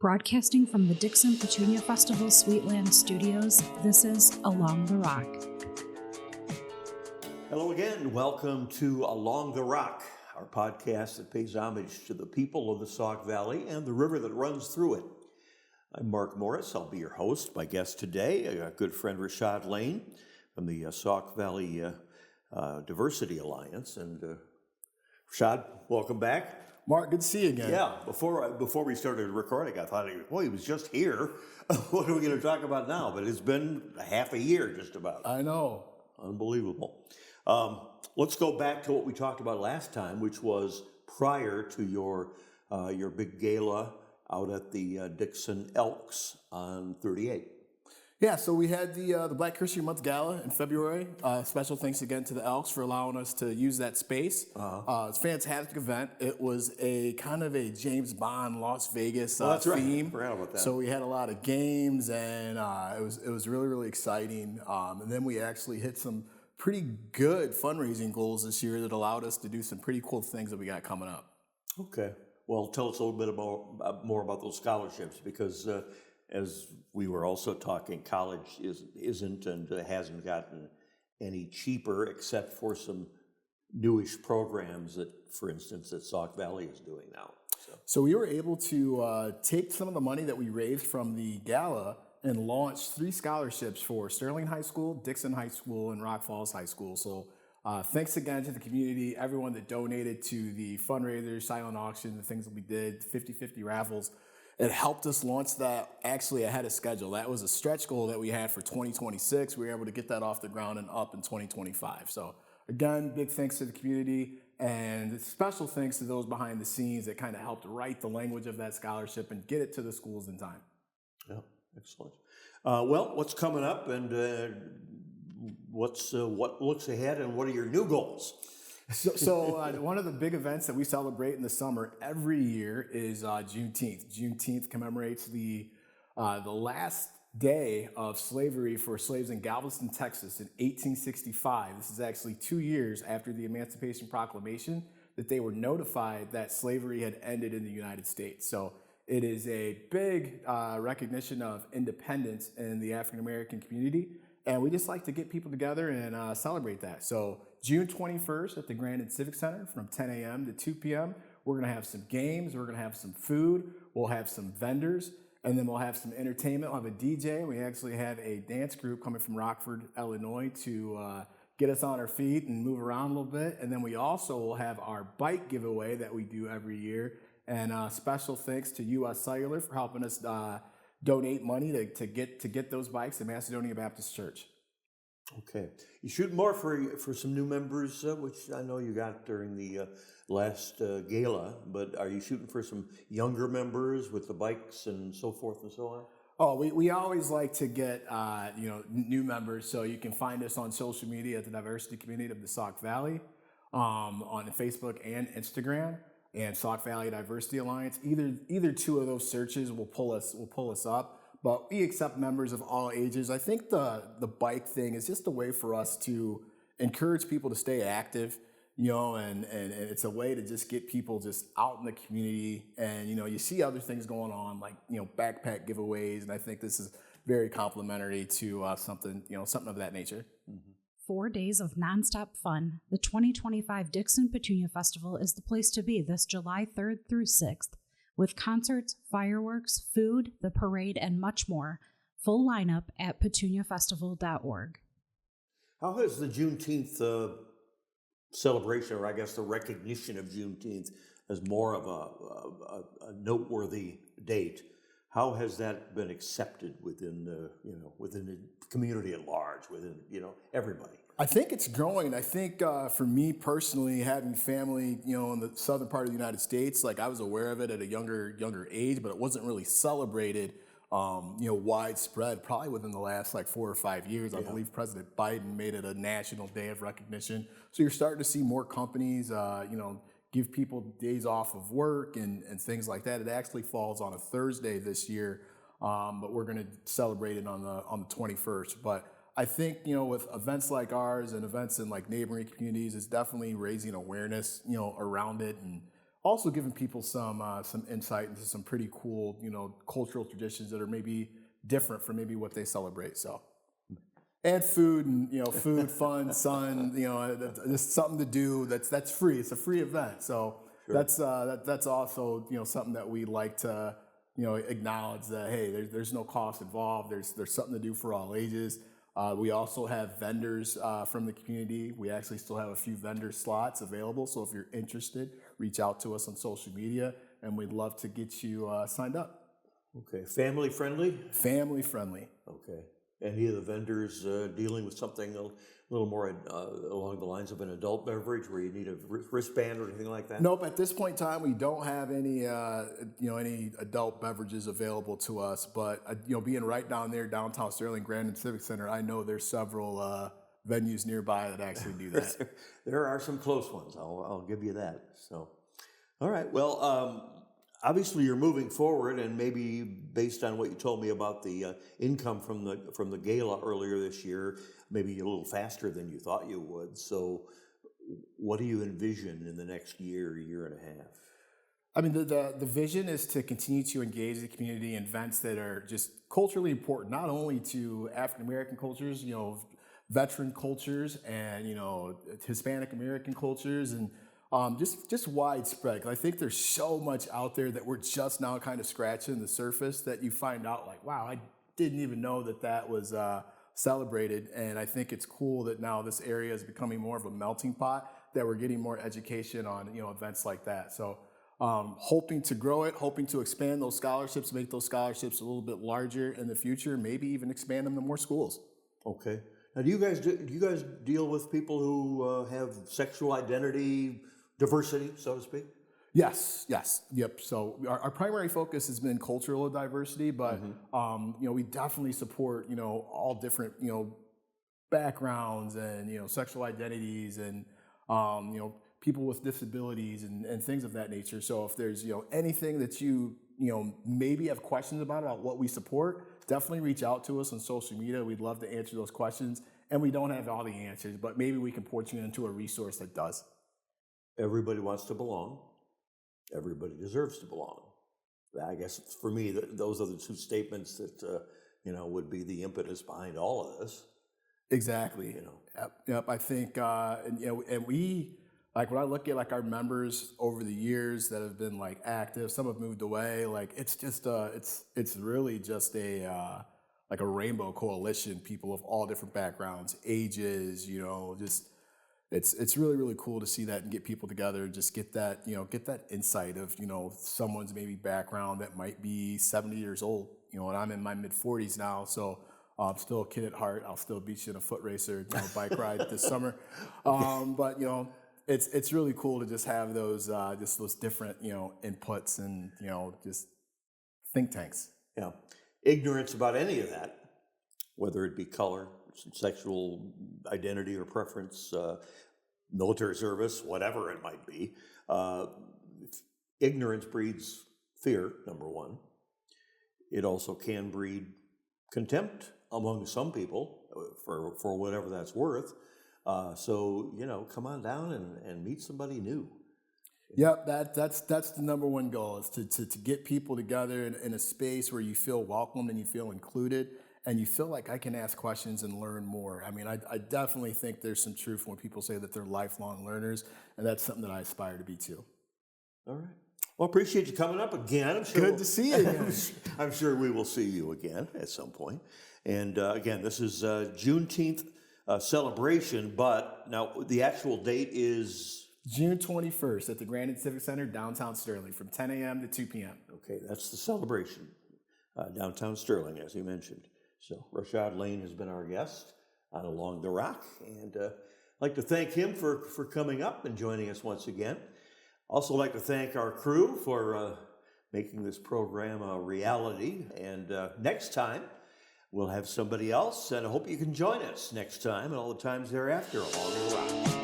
Broadcasting from the Dixon Petunia Festival Sweetland Studios, this is Along the Rock. Hello again. Welcome to Along the Rock, our podcast that pays homage to the people of the Sauk Valley and the river that runs through it. I'm Mark Morris. I'll be your host. My guest today, a good friend Rashaad Lane from the Sauk Valley Diversity Alliance. And Rashaad, welcome back. Mark, good to see you again. Yeah, before we started recording, I thought, he was just here. What are we going to talk about now? But it's been half a year just about. I know. Unbelievable. Let's go back to what we talked about last time, which was prior to your big gala out at the Dixon Elks on 38. Yeah, so we had the Black History Month Gala in February. Special thanks again to the Elks for allowing us to use that space. It's a fantastic event. It was a kind of a James Bond Las Vegas that's theme. Right. Forgot about that. So we had a lot of games, and it was really, really exciting. And then we actually hit some pretty good fundraising goals this year that allowed us to do some pretty cool things that we got coming up. Okay. Well, tell us a little bit more about those scholarships, because as we were also talking, college isn't and hasn't gotten any cheaper except for some newish programs that, for instance, that Sauk Valley is doing now. So we were able to take some of the money that we raised from the gala and launch 3 scholarships for Sterling High School, Dixon High School, and Rock Falls High School. So thanks again to the community, everyone that donated to the fundraisers, silent auction, the things that we did, 50-50 raffles. It helped us launch that actually ahead of schedule. That was a stretch goal that we had for 2026. We were able to get that off the ground and up in 2025. So again, big thanks to the community, and special thanks to those behind the scenes that kind of helped write the language of that scholarship and get it to the schools in time. Yeah, excellent. Well, what's coming up, and what looks ahead, and what are your new goals? So one of the big events that we celebrate in the summer every year is Juneteenth. Juneteenth commemorates the last day of slavery for slaves in Galveston, Texas in 1865. This is actually 2 years after the Emancipation Proclamation that they were notified that slavery had ended in the United States. So it is a big recognition of independence in the African American community. And we just like to get people together and celebrate that. So June 21st at the Grandin Civic Center from 10 a.m. to 2 p.m. We're going to have some games. We're going to have some food. We'll have some vendors. And then we'll have some entertainment. We'll have a DJ. We actually have a dance group coming from Rockford, Illinois to get us on our feet and move around a little bit. And then we also will have our bike giveaway that we do every year. And special thanks to U.S. Cellular for helping us donate money to get those bikes to Macedonia Baptist Church. Okay. You shooting more for some new members, which I know you got during the last gala, but are you shooting for some younger members with the bikes and so forth and so on? Oh, we always like to get new members, so you can find us on social media at the Diversity Community of the Sauk Valley, on Facebook and Instagram, and Sauk Valley Diversity Alliance. Either two of those searches will pull us up. But we accept members of all ages. I think the bike thing is just a way for us to encourage people to stay active, and it's a way to just get people just out in the community. And, you see other things going on like, backpack giveaways. And I think this is very complimentary to something of that nature. Mm-hmm. 4 days of nonstop fun. The 2025 Dixon Petunia Festival is the place to be this July 3rd through 6th. With concerts, fireworks, food, the parade, and much more. Full lineup at petuniafestival.org. How has the Juneteenth celebration, or I guess the recognition of Juneteenth as more of a noteworthy date, how has that been accepted within the community at large, within everybody? I think it's growing. I think for me personally, having family, in the southern part of the United States, like I was aware of it at a younger age, but it wasn't really celebrated, widespread, probably within the last 4 or 5 years. Yeah. I believe President Biden made it a national day of recognition. So you're starting to see more companies, give people days off of work and things like that. It actually falls on a Thursday this year, but we're going to celebrate it on the 21st. But I think, with events like ours and events in neighboring communities, it's definitely raising awareness, around it. And also giving people some insight into some pretty cool, cultural traditions that are maybe different from maybe what they celebrate. So, and food and food, fun, sun, there's something to do that's free. It's a free event. So sure. That's also something that we like to acknowledge that, hey, there's no cost involved. There's something to do for all ages. We also have vendors from the community. We actually still have a few vendor slots available. So if you're interested, reach out to us on social media, and we'd love to get you signed up. Okay. Family friendly? Family friendly. Okay. Any of the vendors dealing with something a little more along the lines of an adult beverage where you need a wristband or anything like that? Nope. At this point in time, we don't have any adult beverages available to us. But being right down there, downtown Sterling, Grandin Civic Center, I know there's several venues nearby that actually do that. There are some close ones. I'll give you that. So, all right. Well. Obviously, you're moving forward, and maybe based on what you told me about the income from the gala earlier this year, maybe a little faster than you thought you would. So, what do you envision in the next year and a half? I mean, the vision is to continue to engage the community in events that are just culturally important, not only to African American cultures, veteran cultures, and Hispanic American cultures, and just widespread. 'Cause I think there's so much out there that we're just now kind of scratching the surface that you find out like, wow, I didn't even know that was celebrated. And I think it's cool that now this area is becoming more of a melting pot, that we're getting more education on, events like that. So hoping to grow it, hoping to expand those scholarships, make those scholarships a little bit larger in the future, maybe even expand them to more schools. Okay. Now, do you guys deal with people who have sexual identity diversity, so to speak? Yes, yep. So our primary focus has been cultural diversity, but we definitely support all different backgrounds and sexual identities and people with disabilities and things of that nature. So if there's anything that you maybe have questions about what we support, definitely reach out to us on social media. We'd love to answer those questions, and we don't have all the answers, but maybe we can point you into a resource that does. Everybody wants to belong. Everybody deserves to belong. I guess for me, those are the two statements that would be the impetus behind all of this. Exactly. Yep. I think, and we, like when I look at like our members over the years that have been like active, some have moved away. Like it's just, it's really just like a rainbow coalition, people of all different backgrounds, ages, just. It's really, really cool to see that and get people together and just get that insight of, someone's maybe background that might be 70 years old, and I'm in my mid 40s now. So I'm still a kid at heart. I'll still beat you in a foot racer, bike ride this summer. But, it's really cool to just have those different, inputs and, just think tanks. Yeah. Ignorance about any of that, whether it be color, sexual identity or preference, military service, whatever it might be. Ignorance breeds fear, number one. It also can breed contempt among some people for whatever that's worth. So, come on down and meet somebody new. Yep, that's the number one goal, is to get people together in a space where you feel welcome and you feel included. And you feel like I can ask questions and learn more. I mean, I definitely think there's some truth when people say that they're lifelong learners, and that's something that I aspire to be too. All right. Well, appreciate you coming up again. I'm sure Good to see you again. I'm sure we will see you again at some point. And again, this is Juneteenth celebration, but now the actual date is June 21st at the Grandin Civic Center, downtown Sterling, from 10 a.m. to 2 p.m. Okay, that's the celebration, downtown Sterling, as you mentioned. So Rashaad Lane has been our guest on Along the Rock, and I'd like to thank him for coming up and joining us once again. Also like to thank our crew for making this program a reality, and next time we'll have somebody else, and I hope you can join us next time and all the times thereafter Along the Rock.